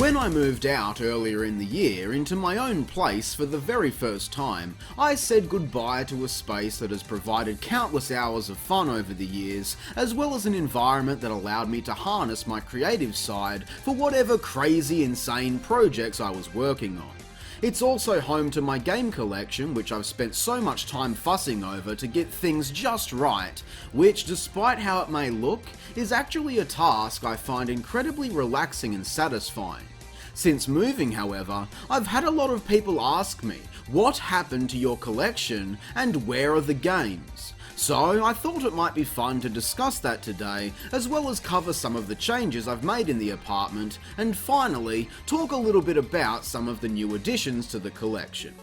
When I moved out earlier in the year into my own place for the very first time, I said goodbye to a space that has provided countless hours of fun over the years, as well as an environment that allowed me to harness my creative side for whatever crazy, insane projects I was working on. It's also home to my game collection, which I've spent so much time fussing over to get things just right, which, despite how it may look, is actually a task I find incredibly relaxing and satisfying. Since moving, however, I've had a lot of people ask me, what happened to your collection and where are the games? So I thought it might be fun to discuss that today, as well as cover some of the changes I've made in the apartment, and finally, talk a little bit about some of the new additions to the collection.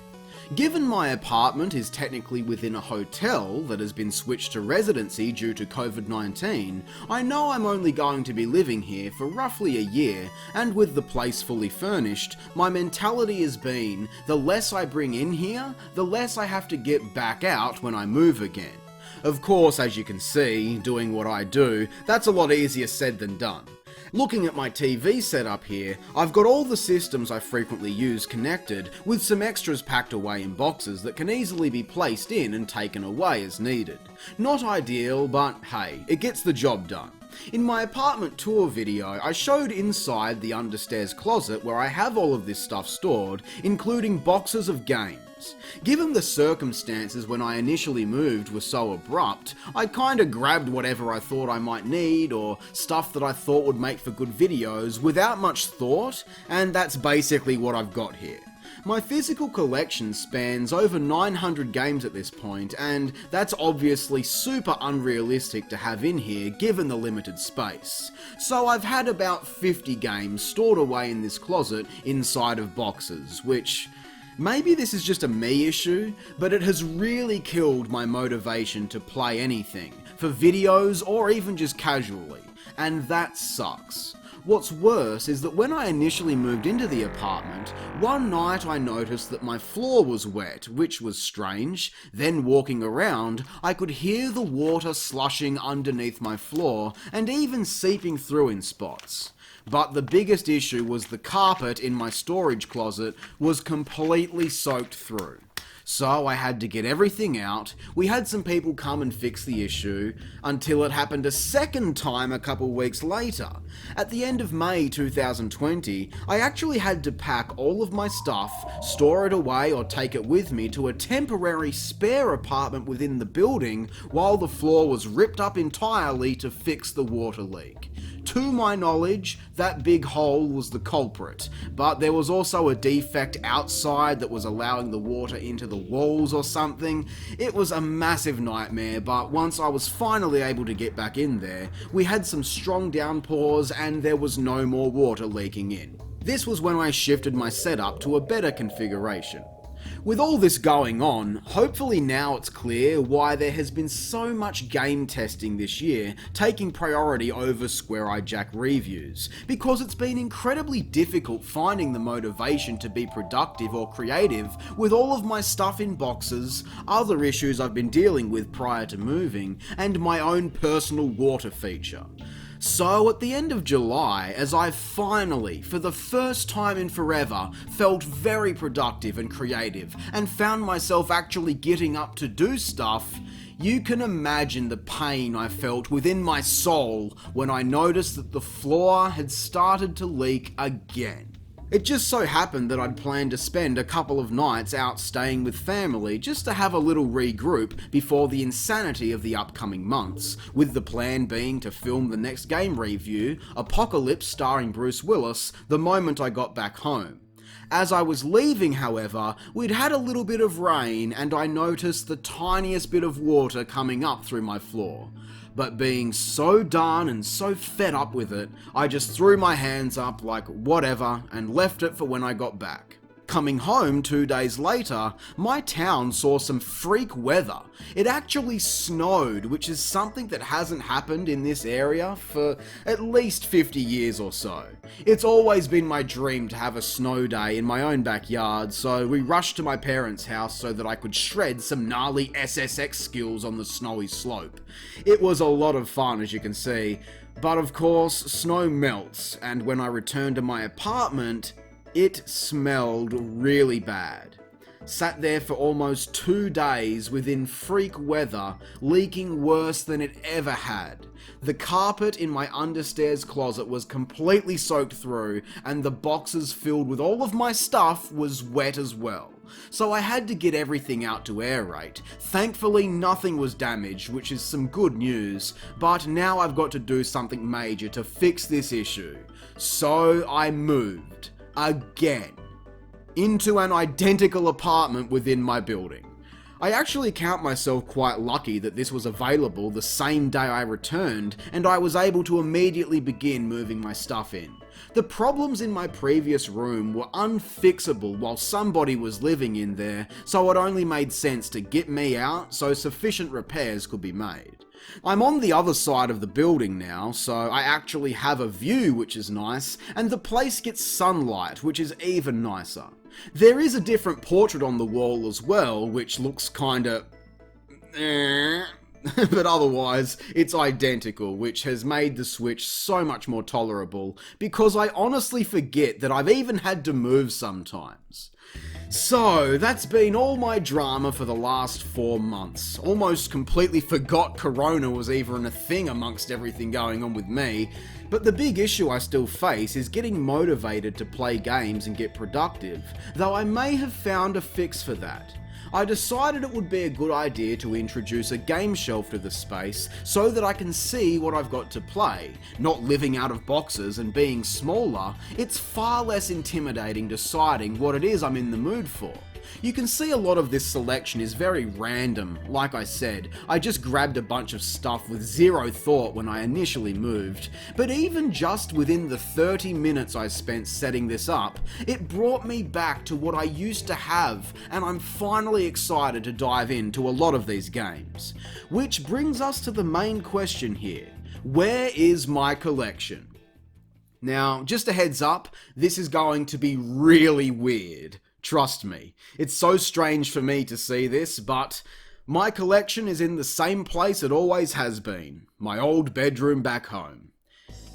Given my apartment is technically within a hotel that has been switched to residency due to COVID-19, I know I'm only going to be living here for roughly a year, and with the place fully furnished, my mentality has been, the less I bring in here, the less I have to get back out when I move again. Of course, as you can see, doing what I do, that's a lot easier said than done. Looking at my TV setup here, I've got all the systems I frequently use connected, with some extras packed away in boxes that can easily be placed in and taken away as needed. Not ideal, but hey, it gets the job done. In my apartment tour video, I showed inside the understairs closet where I have all of this stuff stored, including boxes of games. Given the circumstances when I initially moved were so abrupt, I kinda grabbed whatever I thought I might need or stuff that I thought would make for good videos without much thought, and that's basically what I've got here. My physical collection spans over 900 games at this point, and that's obviously super unrealistic to have in here given the limited space. So I've had about 50 games stored away in this closet inside of boxes, which... maybe this is just a me issue, but it has really killed my motivation to play anything, for videos or even just casually, and that sucks. What's worse is that when I initially moved into the apartment, one night I noticed that my floor was wet, which was strange. Then walking around, I could hear the water slushing underneath my floor and even seeping through in spots. But the biggest issue was the carpet in my storage closet was completely soaked through. So I had to get everything out. We had some people come and fix the issue, until it happened a second time a couple weeks later. At the end of May 2020, I actually had to pack all of my stuff, store it away or take it with me to a temporary spare apartment within the building while the floor was ripped up entirely to fix the water leak. To my knowledge, that big hole was the culprit, but there was also a defect outside that was allowing the water into the walls or something. It was a massive nightmare, but once I was finally able to get back in there, we had some strong downpours and there was no more water leaking in. This was when I shifted my setup to a better configuration. With all this going on, hopefully now it's clear why there has been so much game testing this year, taking priority over Square Eye Jack reviews, because it's been incredibly difficult finding the motivation to be productive or creative with all of my stuff in boxes, other issues I've been dealing with prior to moving, and my own personal water feature. So at the end of July, as I finally, for the first time in forever, felt very productive and creative, and found myself actually getting up to do stuff, you can imagine the pain I felt within my soul when I noticed that the floor had started to leak again. It just so happened that I'd planned to spend a couple of nights out staying with family just to have a little regroup before the insanity of the upcoming months, with the plan being to film the next game review, Apocalypse starring Bruce Willis, the moment I got back home. As I was leaving, however, we'd had a little bit of rain and I noticed the tiniest bit of water coming up through my floor. But being so done and so fed up with it, I just threw my hands up like whatever and left it for when I got back. Coming home 2 days later, my town saw some freak weather. It actually snowed, which is something that hasn't happened in this area for at least 50 years or so. It's always been my dream to have a snow day in my own backyard, so we rushed to my parents' house so that I could shred some gnarly SSX skills on the snowy slope. It was a lot of fun, as you can see, but of course, snow melts, and when I returned to my apartment, it smelled really bad. Sat there for almost 2 days within freak weather, leaking worse than it ever had. The carpet in my understairs closet was completely soaked through, and the boxes filled with all of my stuff was wet as well. So I had to get everything out to aerate. Thankfully nothing was damaged, which is some good news, but now I've got to do something major to fix this issue. So I moved. Again, into an identical apartment within my building. I actually count myself quite lucky that this was available the same day I returned, and I was able to immediately begin moving my stuff in. The problems in my previous room were unfixable while somebody was living in there, so it only made sense to get me out so sufficient repairs could be made. I'm on the other side of the building now, so I actually have a view, which is nice, and the place gets sunlight, which is even nicer. There is a different portrait on the wall as well, which looks kinda but otherwise, it's identical, which has made the switch so much more tolerable, because I honestly forget that I've even had to move sometimes. So, that's been all my drama for the last 4 months. Almost completely forgot Corona was even a thing amongst everything going on with me, but the big issue I still face is getting motivated to play games and get productive, though I may have found a fix for that. I decided it would be a good idea to introduce a game shelf to the space so that I can see what I've got to play. Not living out of boxes and being smaller, it's far less intimidating deciding what it is I'm in the mood for. You can see a lot of this selection is very random. Like I said, I just grabbed a bunch of stuff with zero thought when I initially moved, but even just within the 30 minutes I spent setting this up, it brought me back to what I used to have, and I'm finally excited to dive into a lot of these games. Which brings us to the main question here. Where is my collection? Now, just a heads up, this is going to be really weird. Trust me, it's so strange for me to see this, but my collection is in the same place it always has been, my old bedroom back home.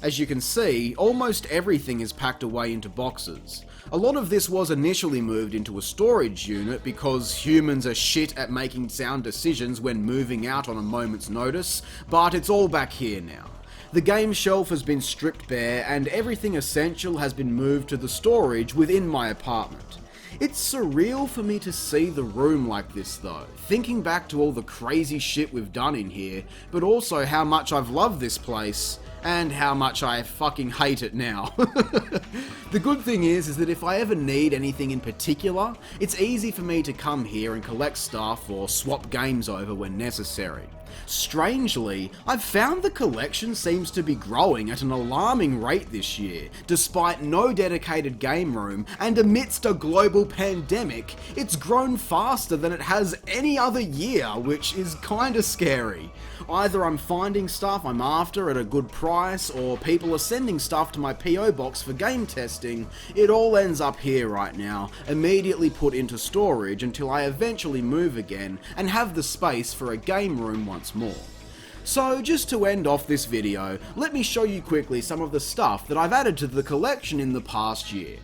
As you can see, almost everything is packed away into boxes. A lot of this was initially moved into a storage unit because humans are shit at making sound decisions when moving out on a moment's notice, but it's all back here now. The game shelf has been stripped bare and everything essential has been moved to the storage within my apartment. It's surreal for me to see the room like this though, thinking back to all the crazy shit we've done in here, but also how much I've loved this place, and how much I fucking hate it now. The good thing is that if I ever need anything in particular, it's easy for me to come here and collect stuff or swap games over when necessary. Strangely, I've found the collection seems to be growing at an alarming rate this year. Despite no dedicated game room, and amidst a global pandemic, it's grown faster than it has any other year, which is kinda scary. Either I'm finding stuff I'm after at a good price, or people are sending stuff to my PO box for game testing. It all ends up here right now, immediately put into storage until I eventually move again and have the space for a game room once more. So just to end off this video, let me show you quickly some of the stuff that I've added to the collection in the past year.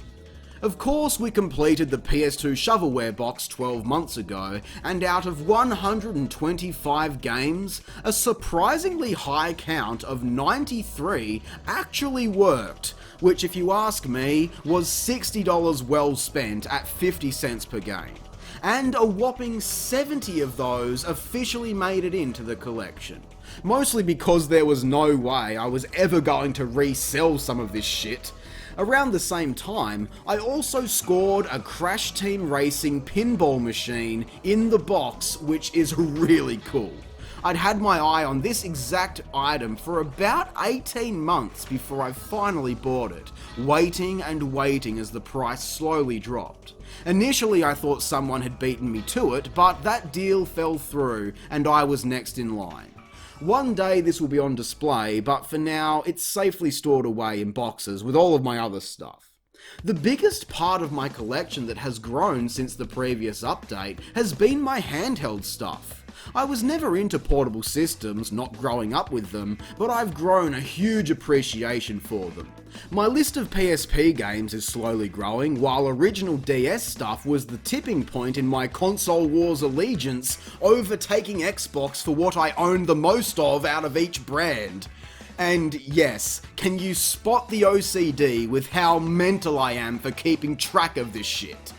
Of course, we completed the PS2 shovelware box 12 months ago, and out of 125 games, a surprisingly high count of 93 actually worked, which if you ask me, was $60 well spent at 50 cents per game. And a whopping 70 of those officially made it into the collection. Mostly because there was no way I was ever going to resell some of this shit. Around the same time, I also scored a Crash Team Racing pinball machine in the box, which is really cool. I'd had my eye on this exact item for about 18 months before I finally bought it, waiting and waiting as the price slowly dropped. Initially I thought someone had beaten me to it, but that deal fell through and I was next in line. One day this will be on display, but for now it's safely stored away in boxes with all of my other stuff. The biggest part of my collection that has grown since the previous update has been my handheld stuff. I was never into portable systems, not growing up with them, but I've grown a huge appreciation for them. My list of PSP games is slowly growing, while original DS stuff was the tipping point in my console wars allegiance, overtaking Xbox for what I own the most of out of each brand. And yes, can you spot the OCD with how mental I am for keeping track of this shit?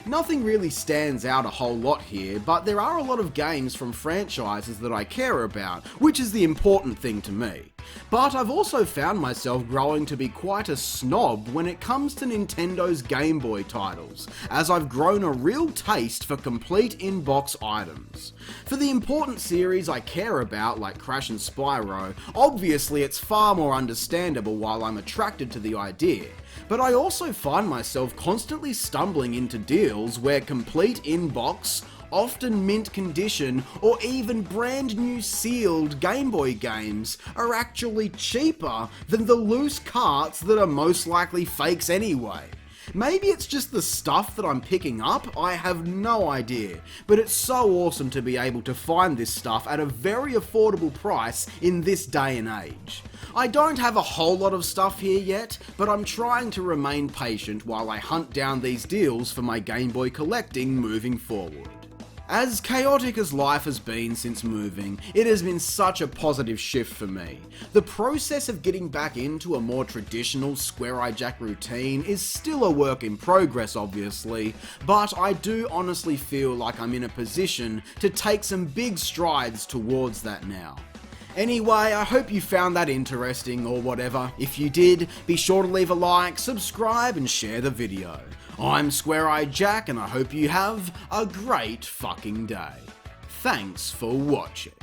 Nothing really stands out a whole lot here, but there are a lot of games from franchises that I care about, which is the important thing to me. But I've also found myself growing to be quite a snob when it comes to Nintendo's Game Boy titles, as I've grown a real taste for complete in-box items. For the important series I care about, like Crash and Spyro, obviously it's far more understandable while I'm attracted to the idea. But I also find myself constantly stumbling into deals where complete in-box, often mint condition, or even brand new sealed Game Boy games are actually cheaper than the loose carts that are most likely fakes anyway. Maybe it's just the stuff that I'm picking up, I have no idea, but it's so awesome to be able to find this stuff at a very affordable price in this day and age. I don't have a whole lot of stuff here yet, but I'm trying to remain patient while I hunt down these deals for my Game Boy collecting moving forward. As chaotic as life has been since moving, it has been such a positive shift for me. The process of getting back into a more traditional Square Eye Jack routine is still a work in progress obviously, but I do honestly feel like I'm in a position to take some big strides towards that now. Anyway, I hope you found that interesting or whatever. If you did, be sure to leave a like, subscribe and share the video. I'm Square Eye Jack and I hope you have a great fucking day. Thanks for watching.